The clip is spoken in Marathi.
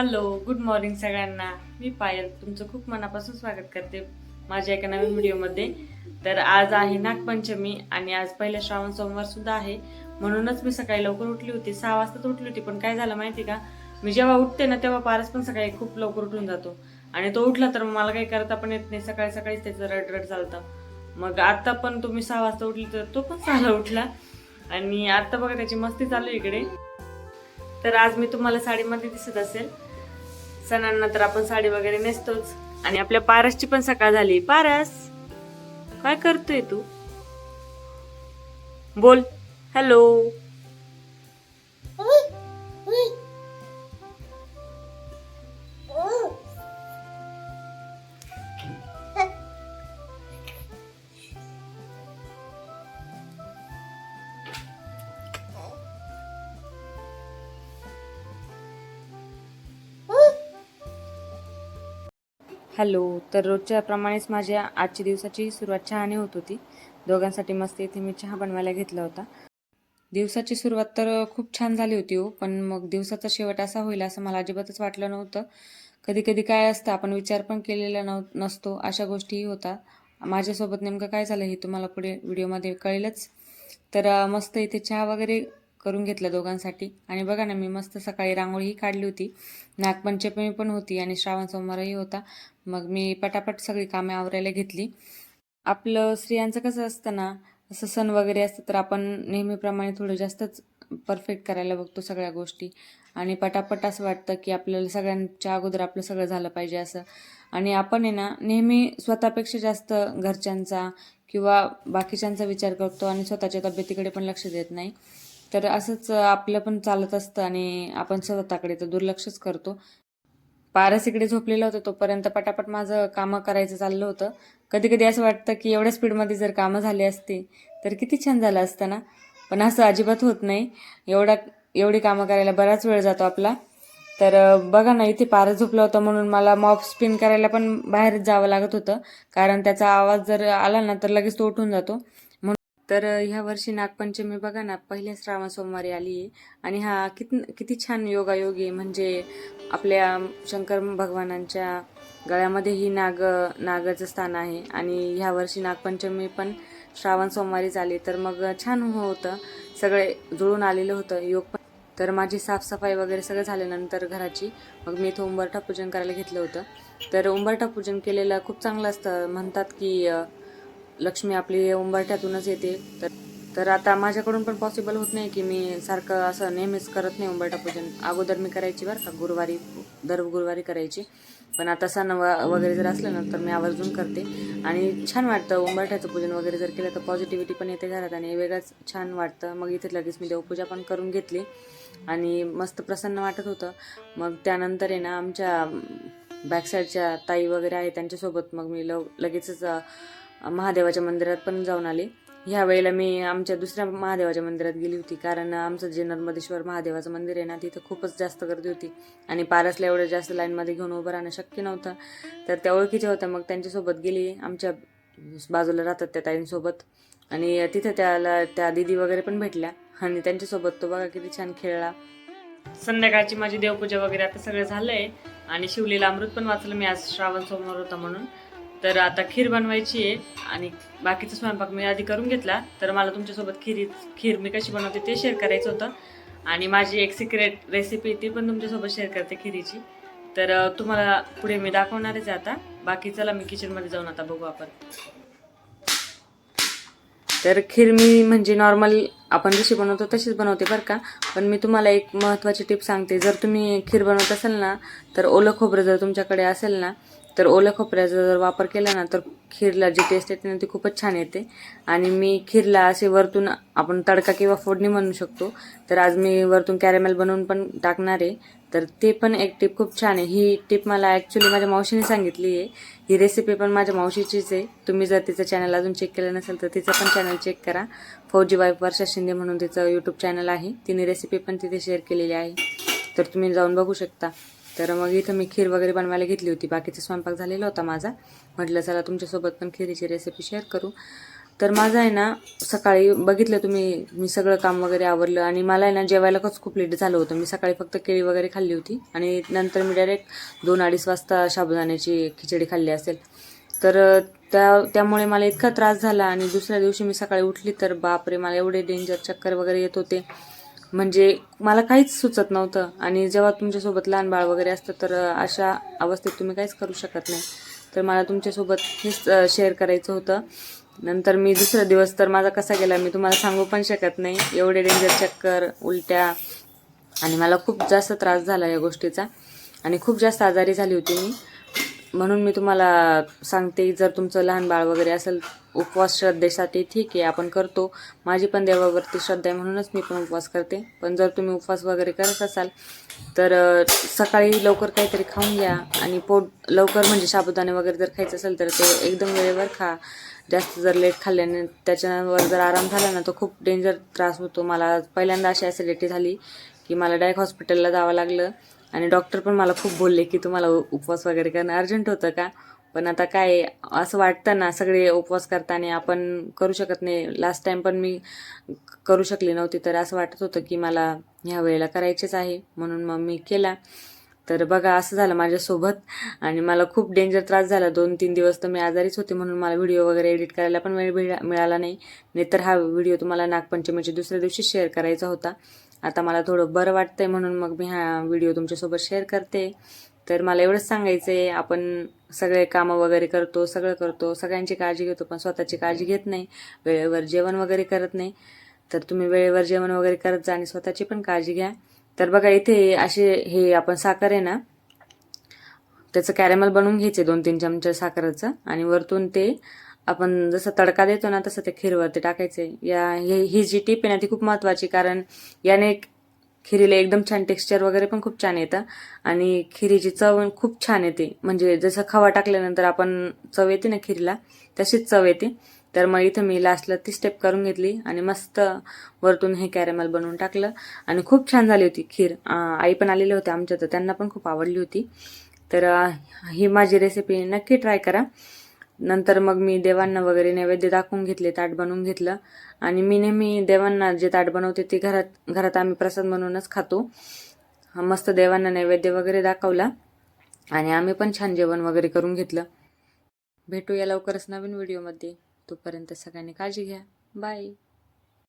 हॅलो, गुड मॉर्निंग सगळ्यांना. मी पायल तुमचं खूप मनापासून स्वागत करते माझ्या एका नवीन व्हिडिओमध्ये. तर आज आहे नागपंचमी आणि आज पहिला श्रावण सोमवार सुद्धा आहे. म्हणूनच मी सकाळी लवकर उठली होती, 6 वाजता उठली होती. पण काय झालं माहिती का, मी जेव्हा उठते ना तेव्हा पारस पण सकाळी खूप लवकर उठून जातो आणि तो उठला तर मला काही करता पण येत नाही. सकाळी सकाळीच त्याचं रडरड चालतं. मग आता पण तुम्ही 6 वाजता उठली तर तो पण 6ला उठला आणि आता बघा त्याची मस्ती चालू आहे इकडे. तर आज मी तुम्हाला साडीमध्ये दिसत असेल. सणांना तर आपण साडी वगैरे नेसतोच आणि आपल्या पारसची पण सकाळ झाली. पारस, काय करतोय तू? बोल हॅलो. हॅलो. तर रोजच्या प्रमाणेच माझ्या आजच्या दिवसाची सुरुवात चहाने होत होती. दोघांसाठी मस्त इथे मी चहा बनवायला घेतला होता. दिवसाची सुरुवात तर खूप छान झाली होती हो, पण मग दिवसाचा शेवट असा होईल असं मला अजिबातच वाटलं नव्हतं. कधी कधी काय असतं, आपण विचार पण केलेला नसतो, अशा गोष्टीही होतात. माझ्यासोबत नेमकं काय झालं हे तुम्हाला पुढे व्हिडिओमध्ये कळेलच. तर मस्त इथे चहा वगैरे करून घेतलं दोघांसाठी. आणि बघा ना, मी मस्त सकाळी रांगोळीही काढली होती. नागपंचमी पण होती आणि श्रावण सोमवारही होता. मग मी पटापट सगळी कामे आवरायला घेतली. आपलं स्त्रियांचं कसं असतं ना, असं सण वगैरे असतं तर आपण नेहमीप्रमाणे थोडं जास्तच परफेक्ट करायला बघतो सगळ्या गोष्टी. आणि पटापट असं वाटतं की आपल्याला सगळ्यांच्या अगोदर आपलं सगळं झालं पाहिजे असं. आणि आपण आहे ना, नेहमी स्वतःपेक्षा जास्त घरच्यांचा किंवा बाकीच्यांचा विचार करतो आणि स्वतःच्या तब्येतीकडे पण लक्ष देत नाही. तर असंच आपलं पण चालत असतं आणि आपण स्वतःकडे तर दुर्लक्षच करतो. पारस इकडे झोपलेला होता तोपर्यंत पटापट माझं कामं करायचं चाललं होतं. कधी कधी असं वाटतं की एवढ्या स्पीडमध्ये जर कामं झाली असती तर किती छान झालं असतं ना. पण असं अजिबात होत नाही. एवढी कामं करायला बराच वेळ जातो आपला. तर बघा ना, इथे पारस झोपला होता म्हणून मला मॉप स्पिन करायला पण बाहेरच जावं लागत होतं. कारण त्याचा आवाज जर आला ना तर लगेच तो उठून जातो. तर ह्या वर्षी नागपंचमी बघा ना, पहिल्या श्रावण सोमवारी आली आहे. आणि हा किती छान योगायोग आहे. म्हणजे आपल्या शंकर भगवानांच्या गळ्यामध्ये नागाचं स्थान आहे आणि ह्या वर्षी नागपंचमी पण श्रावण सोमवारीच आली. तर मग छान होतं, सगळे जुळून आलेलं होतं योग पण. तर माझी साफसफाई वगैरे सगळं झाल्यानंतर घराची मग मी इथं उंबरठा पूजन करायला घेतलं होतं. तर उंबरठा पूजन केलेलं खूप चांगलं असतं. म्हणतात की लक्ष्मी आपली उंबरठ्यातूनच येते. तर आता माझ्याकडून पण पॉसिबल होत नाही की मी सारखं असं नेहमीच करत नाही उंबरठा पूजन. अगोदर मी करायची बरं का, दर गुरुवारी करायची. पण आता सण वगैरे जर असलं ना तर मी आवर्जून करते. आणि छान वाटतं उंबरठ्याचं पूजन वगैरे जर केलं तर पॉझिटिव्हिटी पण येते घरात आणि वेगळंच छान वाटतं. मग इथे लगेच मी देवपूजा पण करून घेतली आणि मस्त प्रसन्न वाटत होतं. मग त्यानंतर आहे ना, आमच्या बॅकसाईडच्या ताई वगैरे आहे त्यांच्यासोबत मग मी लगेचच महादेवाच्या मंदिरात पण जाऊन आले. ह्या वेळेला मी आमच्या दुसऱ्या महादेवाच्या मंदिरात गेली होती, कारण आमचं जे नर्मदेश्वर महादेवाचं मंदिर आहे ना, तिथं खूपच जास्त गर्दी होती आणि पारसला एवढं जास्त लाईनमध्ये घेऊन उभं राहणं शक्य नव्हतं. तर त्या ओळखीच्या होत्या, मग त्यांच्यासोबत गेली. आमच्या बाजूला राहतात त्या ताईंसोबत. आणि तिथं त्या दिदी वगैरे पण भेटल्या आणि त्यांच्यासोबत तो बघा किती छान खेळला. संध्याकाळची माझी देवपूजा वगैरे आता सगळं झालंय आणि शिवलीला अमृत पण वाचलं मी, आज श्रावण सोमवार होता म्हणून. तर आता खीर बनवायची आहे आणि बाकीचा स्वयंपाक मी आधी करून घेतला. तर मला तुमच्यासोबत खीर मी कशी बनवते ते शेअर करायचं होतं आणि माझी एक सिक्रेट रेसिपी ती पण तुमच्यासोबत शेअर करते खिरीची. तर तुम्हाला पुढे मी दाखवणारच आहे आता. बाकी चला मी किचनमध्ये जाऊन आता बघू आपण. तर खीर मी म्हणजे नॉर्मल आपण जशी बनवतो तशीच बनवते बरं का. पण मी तुम्हाला एक महत्त्वाची टिप सांगते. जर तुम्ही खीर बनवत असाल ना, तर ओलं खोबरं जर तुमच्याकडे असेल ना, तर ओल्या खोबऱ्याचा जर वापर केला ना तर खीरला जी टेस्ट येते ना ती खूपच छान येते. आणि मी खीरला असे वरतून आपण तडका किंवा फोडणी म्हणू शकतो. तर आज मी वरतून कॅरेमेल बनवून पण टाकणार आहे. तर ते पण एक टिप खूप छान आहे. ही टिप मला ॲक्च्युली माझ्या मावशीने सांगितली आहे. ही रेसिपी पण माझ्या मावशीचीच आहे. तुम्ही जर तिचं चॅनल अजून चेक केलं नसेल तर तिचं पण चॅनल चेक करा. फौजी वाईफ वर्षा शिंदे म्हणून तिचं यूट्यूब चॅनल आहे. तिने रेसिपी पण तिथे शेअर केलेली आहे, तर तुम्ही जाऊन बघू शकता. तर मग इथं मी खीर वगैरे बनवायला घेतली होती. बाकीचा स्वयंपाक झालेला होता माझा. म्हटलं चला तुमच्यासोबत पण खिरीची रेसिपी शेअर करू. तर माझं आहे ना, सकाळी बघितलं तुम्ही, मी सगळं काम वगैरे आवरलं आणि मला आहे ना जेवायला खूप लेट झालं होतं. मी सकाळी फक्त केळी वगैरे खाल्ली होती आणि नंतर मी डायरेक्ट 2-2:30 वाजता साबुदाण्याची खिचडी खाल्ली असेल. तर त्यामुळे मला इतका त्रास झाला आणि दुसऱ्या दिवशी मी सकाळी उठली तर बापरे, मला एवढे डेंजर चक्कर वगैरे येत होते, म्हणजे मला काहीच सुचत नव्हतं. आणि जेव्हा तुमच्यासोबत लहान बाळ वगैरे असतं तर अशा अवस्थेत तुम्ही काहीच करू शकत नाही. तर मला तुमच्यासोबत हेच शेअर करायचं होतं. नंतर मी दुसरा दिवस तर माझा कसा गेला मी तुम्हाला सांगू पण शकत नाही. एवढे डेंजर चक्कर, उलट्या आणि मला खूप जास्त त्रास झाला या गोष्टीचा आणि खूप जास्त आजारी झाली होती मी. म्हणून मी तुम्हाला सांगते, जर तुमचं लहान बाळ वगैरे असेल, उपवास श्रद्धेसाठी ठीक आहे, आपण करतो. माझी पण देवावरती श्रद्धा आहे म्हणूनच मी पण उपवास करते. पण जर तुम्ही उपवास वगैरे करत असाल तर सकाळी लवकर काहीतरी खाऊन घ्या आणि पोट लवकर, म्हणजे साबुदाणे वगैरे जर खायचं असेल तर ते एकदम वेळेवर खा. जास्त जर लेट खाल्ल्याने त्याच्यावर जर आराम झाला ना तर खूप डेंजर त्रास होतो. मला पहिल्यांदा अशी ॲसिडिटी झाली की मला डायरेक्ट हॉस्पिटलला जावं लागलं आणि डॉक्टर पण मला खूप बोलले की तुम्हाला उपवास वगैरे करणं अर्जंट होतं का. पण आता काय, असं वाटतं ना, सगळे उपवास करताना आपण करू शकत नाही. लास्ट टाइम पण मी करू शकली नव्हती, तर असं वाटत होतं की मला ह्या वेळेला करायचेच आहे, म्हणून मग मी केला. तर बघा असं झालं माझ्यासोबत आणि मला खूप डेंजर त्रास झाला. 2-3 दिवस तर मी आजारीच होते, म्हणून मला व्हिडिओ वगैरे एडिट करायला पण वेळ मिळाला नाही. नाहीतर हा व्हिडिओ तुम्हाला नागपंचमीच्या दुसऱ्या दिवशी शेअर करायचा होता. आता मला थोडं बरं वाटतंय म्हणून मग मी हा व्हिडिओ तुमच्यासोबत शेअर करते. तर मला एवढंच सांगायचं आहे, आपण सगळे कामं वगैरे करतो, सगळं करतो, सगळ्यांची काळजी घेतो, पण स्वतःची काळजी घेत नाही, वेळेवर जेवण वगैरे करत नाही. तर तुम्ही वेळेवर जेवण वगैरे करत जा आणि स्वतःची पण काळजी घ्या. तर बघा इथे असे हे आपण साखर आहे ना, त्याचं कॅरेमल बनवून घ्यायचे 2-3 चमचे साखरेचं आणि वरतून ते आपण जसं तडका देतो ना तसं ते खीरवरती टाकायचे. ही जी टीप आहे ना ती खूप महत्त्वाची, कारण याने खिरीला एकदम छान टेक्स्चर वगैरे पण खूप छान येतं आणि खिरीची चव खूप छान येते. म्हणजे जसं खवा टाकल्यानंतर आपण चव येते ना खिरीला, तशीच चव येते. तर मग इथं मी लास्टला ती स्टेप करून घेतली आणि मस्त वरतून हे कॅरेमल बनवून टाकलं आणि खूप छान झाली होती खीर. आई पण आलेले होते आमच्या, तर त्यांना पण खूप आवडली होती. तर ही माझी रेसिपी नक्की ट्राय करा. नंतर मग मी देवांना वगैरे नैवेद्य दाखवून घेतले, ताट बनवून घेतलं आणि मी नेहमी देवांना जे ताट बनवते ते घरात आम्ही प्रसाद म्हणूनच खातो. मस्त देवांना नैवेद्य वगैरे दाखवला आणि आम्ही पण छान जेवण वगैरे करून घेतलं. भेटूया लवकरच नवीन व्हिडिओमध्ये. तोपर्यंत सगळ्यांनी काळजी घ्या. बाय.